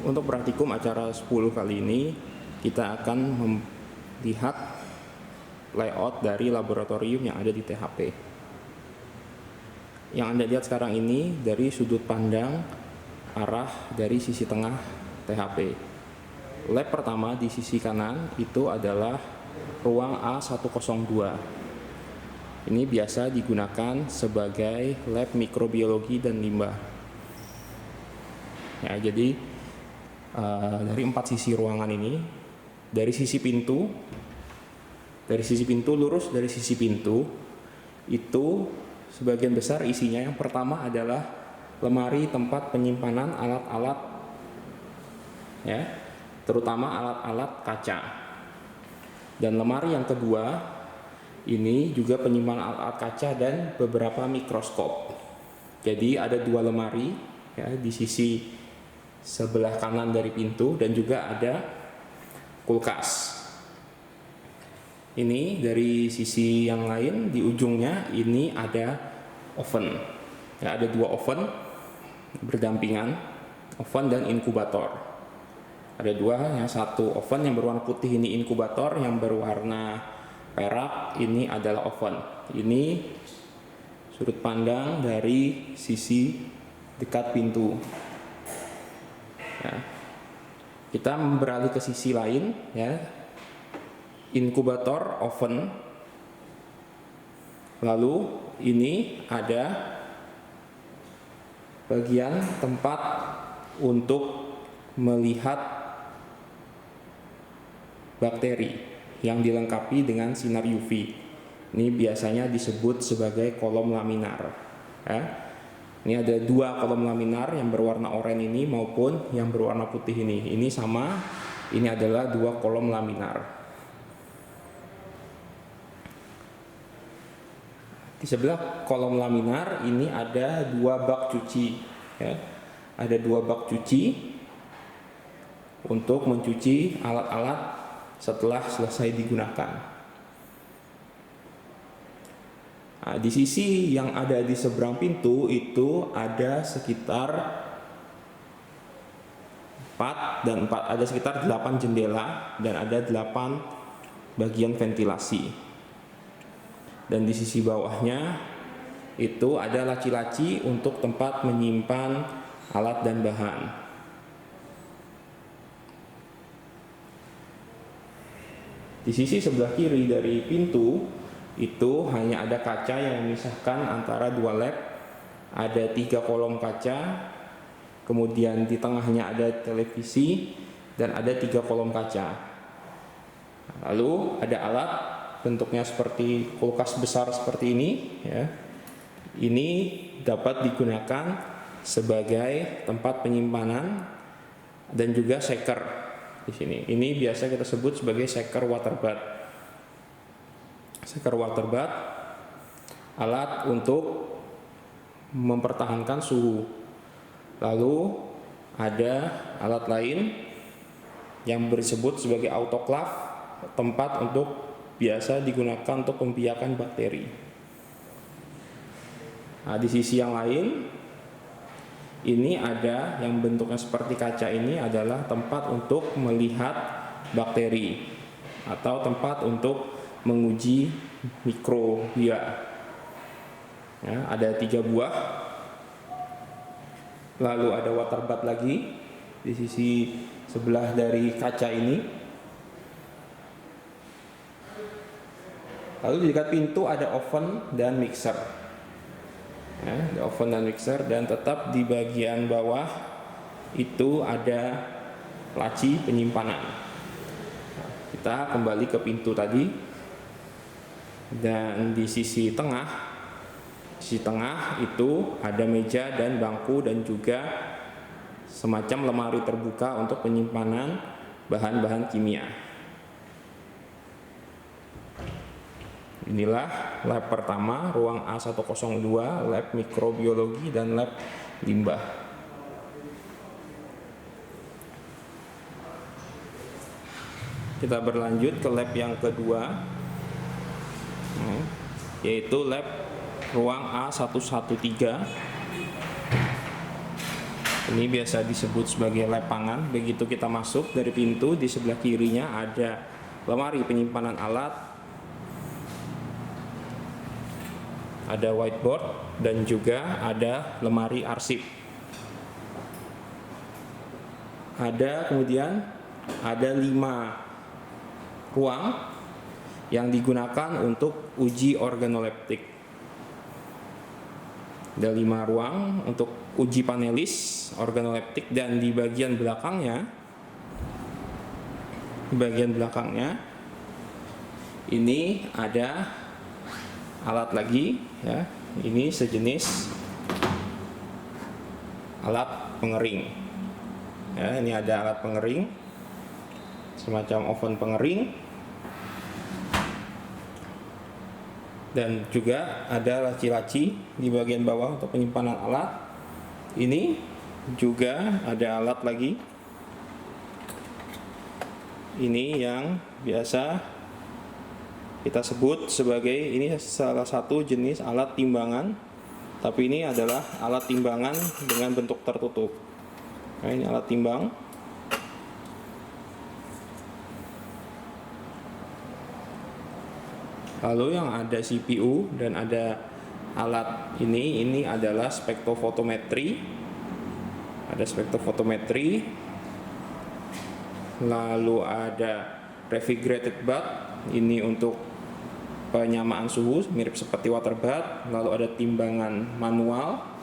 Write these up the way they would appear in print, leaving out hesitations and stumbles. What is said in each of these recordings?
Untuk praktikum acara 10 kali ini, kita akan melihat layout dari laboratorium yang ada di THP. Yang Anda lihat sekarang ini dari sudut pandang arah dari sisi tengah THP. Lab pertama di sisi kanan itu adalah ruang A102. Ini biasa digunakan sebagai lab mikrobiologi dan limbah. Ya, jadi dari 4 sisi ruangan ini, dari sisi pintu lurus dari sisi pintu itu sebagian besar isinya yang pertama adalah lemari tempat penyimpanan alat-alat, ya, terutama alat-alat kaca. Dan lemari yang kedua ini juga penyimpanan alat-alat kaca dan beberapa mikroskop. Jadi ada 2 lemari, ya, di sisi sebelah kanan dari pintu, dan juga ada kulkas. Ini dari sisi yang lain di ujungnya ini ada oven. Ya, ada 2 oven berdampingan, oven dan inkubator. Ada 2, yang satu oven yang berwarna putih ini inkubator, yang berwarna perak ini adalah oven. Ini sudut pandang dari sisi dekat pintu. Ya. Kita beralih ke sisi lain, ya, inkubator, oven. Lalu ini ada bagian tempat untuk melihat bakteri yang dilengkapi dengan sinar UV. Ini biasanya disebut sebagai kolom laminar, ya. Ini ada 2 kolom laminar yang berwarna oranye ini maupun yang berwarna putih ini. Ini sama, ini adalah 2 kolom laminar. Di sebelah kolom laminar ini ada 2 bak cuci, ya. Ada 2 bak cuci untuk mencuci alat-alat setelah selesai digunakan. Nah, di sisi yang ada di seberang pintu itu ada sekitar 8 jendela dan ada 8 bagian ventilasi. Dan di sisi bawahnya itu ada laci-laci untuk tempat menyimpan alat dan bahan. Di sisi sebelah kiri dari pintu itu hanya ada kaca yang memisahkan antara 2 lab. Ada 3 kolom kaca, kemudian di tengahnya ada televisi dan ada 3 kolom kaca. Lalu ada alat bentuknya seperti kulkas besar seperti ini, ya. Ini dapat digunakan sebagai tempat penyimpanan dan juga shaker di sini. Ini biasa kita sebut sebagai shaker water bath. Shaker water bath, alat untuk mempertahankan suhu. Lalu ada alat lain yang disebut sebagai autoclave, tempat untuk biasa digunakan untuk membiarkan bakteri. Nah, di sisi yang lain ini ada yang bentuknya seperti kaca, ini adalah tempat untuk melihat bakteri atau tempat untuk menguji mikrobia. Ya, ada 3 buah. Lalu ada water bath lagi di sisi sebelah dari kaca ini. Lalu di dekat pintu ada oven dan mixer. Ya, ada oven dan mixer, dan tetap di bagian bawah itu ada laci penyimpanan. Nah, kita kembali ke pintu tadi. Dan di sisi tengah itu ada meja dan bangku dan juga semacam lemari terbuka untuk penyimpanan bahan-bahan kimia. Inilah lab pertama, ruang A102, lab mikrobiologi dan lab limbah. Kita berlanjut ke lab yang kedua, yaitu lab ruang A113. Ini biasa disebut sebagai lab pangan. Begitu kita masuk dari pintu, di sebelah kirinya ada lemari penyimpanan alat, ada whiteboard, dan juga ada lemari arsip. Kemudian ada 5 ruang yang digunakan untuk uji organoleptik. Ada 5 ruang untuk uji panelis organoleptik, dan di bagian belakangnya ini ada alat lagi, ya. Ini sejenis alat pengering. Ya, ini ada alat pengering, semacam oven pengering, dan juga ada laci-laci di bagian bawah untuk penyimpanan alat. Ini juga ada alat lagi. Ini yang biasa kita sebut sebagai, ini salah satu jenis alat timbangan, tapi ini adalah alat timbangan dengan bentuk tertutup. Nah, ini alat timbang. Lalu yang ada CPU dan ada alat ini adalah spektrofotometri. Ada spektrofotometri. Lalu ada refrigerated bath, ini untuk penyamaan suhu, mirip seperti water bath. Lalu ada timbangan manual.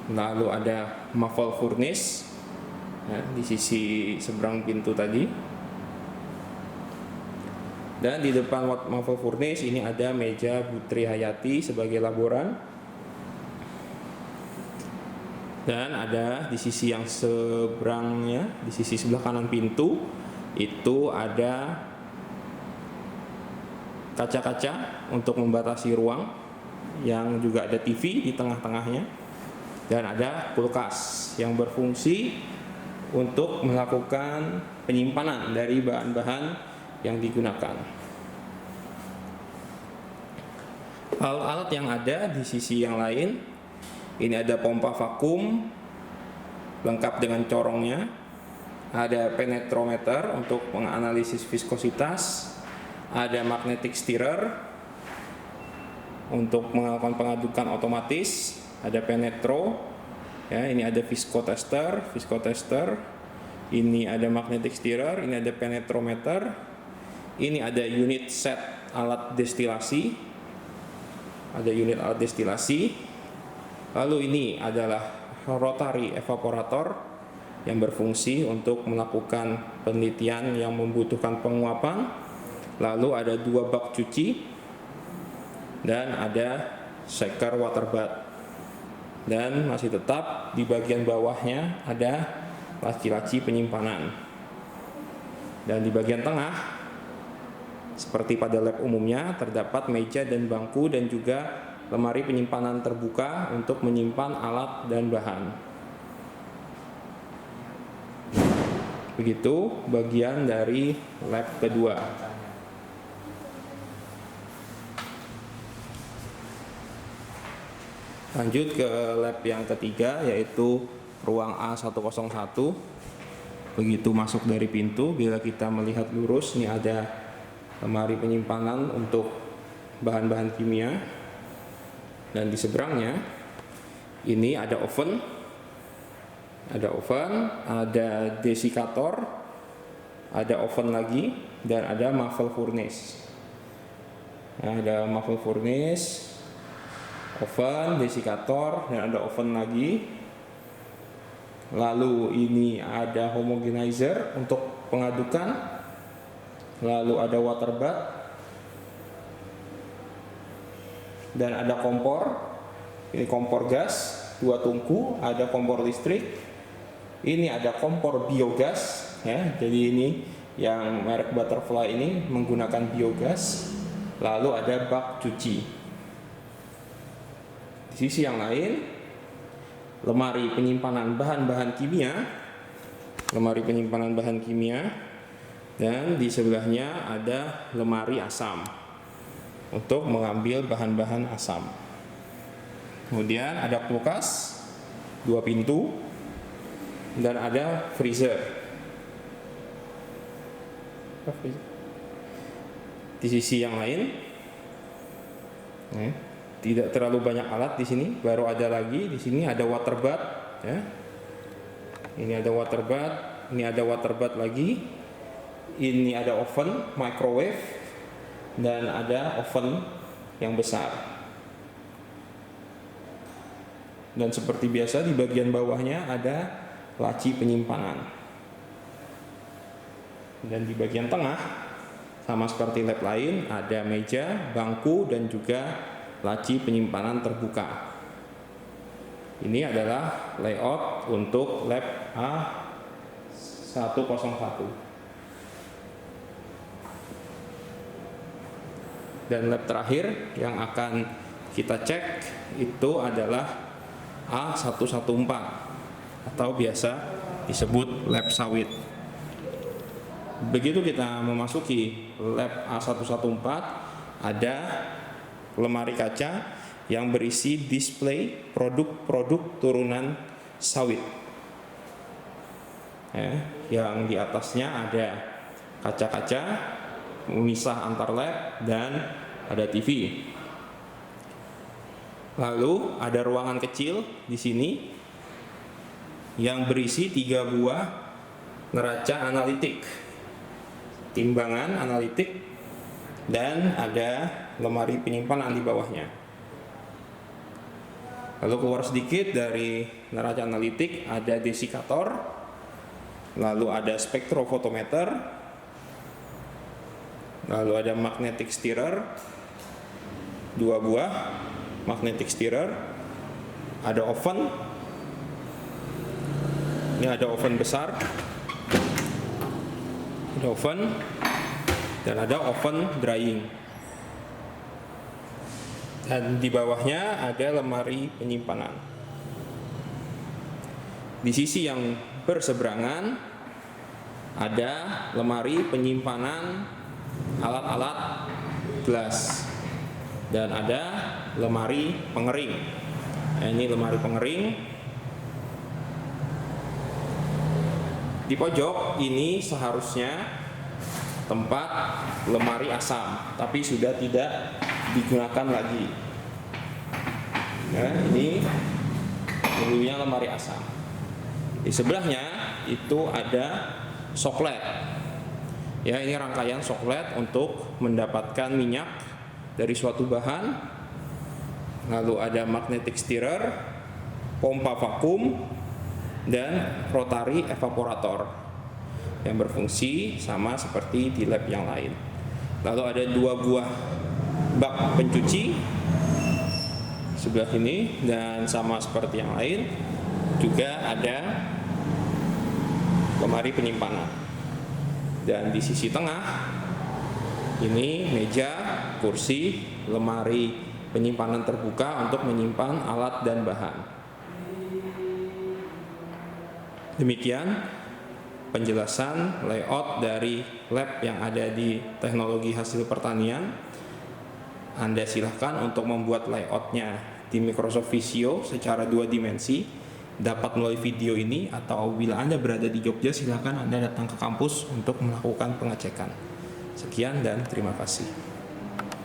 Lalu ada muffle furnace, ya, di sisi seberang pintu tadi. Dan di depan muffle furnace ini ada meja Butri Hayati sebagai laboran. Dan ada di sisi yang seberangnya, di sisi sebelah kanan pintu, itu ada kaca-kaca untuk membatasi ruang, yang juga ada TV di tengah-tengahnya. Dan ada kulkas yang berfungsi untuk melakukan penyimpanan dari bahan-bahan yang digunakan. Alat-alat yang ada di sisi yang lain, ini ada pompa vakum lengkap dengan corongnya, ada penetrometer untuk menganalisis viskositas, ada magnetic stirrer untuk melakukan pengadukan otomatis, ada penetro, ya, ini ada viskotester, ini ada magnetic stirrer, ini ada penetrometer, ini ada unit set alat destilasi, lalu ini adalah rotary evaporator yang berfungsi untuk melakukan penelitian yang membutuhkan penguapan, lalu ada 2 bak cuci, dan ada shaker water bath. Dan masih tetap di bagian bawahnya ada laci-laci penyimpanan. Dan di bagian tengah, seperti pada lab umumnya, terdapat meja dan bangku, dan juga lemari penyimpanan terbuka untuk menyimpan alat dan bahan. Begitu bagian dari lab kedua. Lanjut ke lab yang ketiga, yaitu ruang A101. Begitu masuk dari pintu, bila kita melihat lurus, ini ada lemari penyimpanan untuk bahan-bahan kimia. Dan di seberangnya ini ada oven, ada desikator, ada oven lagi, dan ada muffle furnace. Nah, ada muffle furnace, oven, desikator, dan ada oven lagi. Lalu ini ada homogenizer untuk pengadukan, lalu ada water bath, dan ada kompor. Ini kompor gas 2 tungku, ada kompor listrik. Ini ada kompor biogas, ya. Jadi ini yang merek Butterfly ini menggunakan biogas. Lalu ada bak cuci. Di sisi yang lain, lemari penyimpanan bahan-bahan kimia, dan di sebelahnya ada lemari asam untuk mengambil bahan-bahan asam. Kemudian ada kulkas 2 pintu, dan ada freezer. Di sisi yang lain, tidak terlalu banyak alat di sini. Baru ada lagi di sini ada water bath, ya. Ini ada water bath, ini ada water bath lagi. Ini ada oven, microwave, dan ada oven yang besar. Dan seperti biasa di bagian bawahnya ada laci penyimpanan. Dan di bagian tengah sama seperti lab lain, ada meja, bangku, dan juga laci penyimpanan terbuka. Ini adalah layout untuk lab A101. Dan lab terakhir yang akan kita cek itu adalah A114 atau biasa disebut lab sawit. Begitu kita memasuki lab A114, ada lemari kaca yang berisi display produk-produk turunan sawit. Yang di atasnya ada kaca-kaca memisah antar lab dan ada TV. Lalu ada ruangan kecil di sini yang berisi 3 buah neraca analitik, timbangan analitik, dan ada lemari penyimpanan di bawahnya. Lalu keluar sedikit dari neraca analitik ada desikator, lalu ada spektrofotometer, lalu ada magnetic stirrer, 2 buah magnetic stirrer, ada oven, ini ada oven besar, ada oven, dan ada oven drying. Dan di bawahnya ada lemari penyimpanan. Di sisi yang berseberangan ada lemari penyimpanan alat-alat gelas dan ada lemari pengering. Ini lemari pengering. Di pojok ini seharusnya tempat lemari asam, tapi sudah tidak digunakan lagi. Ini dulunya lemari asam. Di sebelahnya itu ada soklet. Ini rangkaian soklet untuk mendapatkan minyak dari suatu bahan. Lalu ada magnetic stirrer, pompa vakum, dan rotary evaporator yang berfungsi sama seperti di lab yang lain. Lalu ada 2 buah bak pencuci sebelah ini, dan sama seperti yang lain juga ada lemari penyimpanan. Dan di sisi tengah ini meja, kursi, lemari penyimpanan terbuka untuk menyimpan alat dan bahan. Demikian penjelasan layout dari lab yang ada di teknologi hasil pertanian. Anda silahkan untuk membuat layoutnya di Microsoft Visio secara 2 dimensi, dapat melalui video ini, atau bila Anda berada di Jogja silahkan Anda datang ke kampus untuk melakukan pengecekan. Sekian dan terima kasih.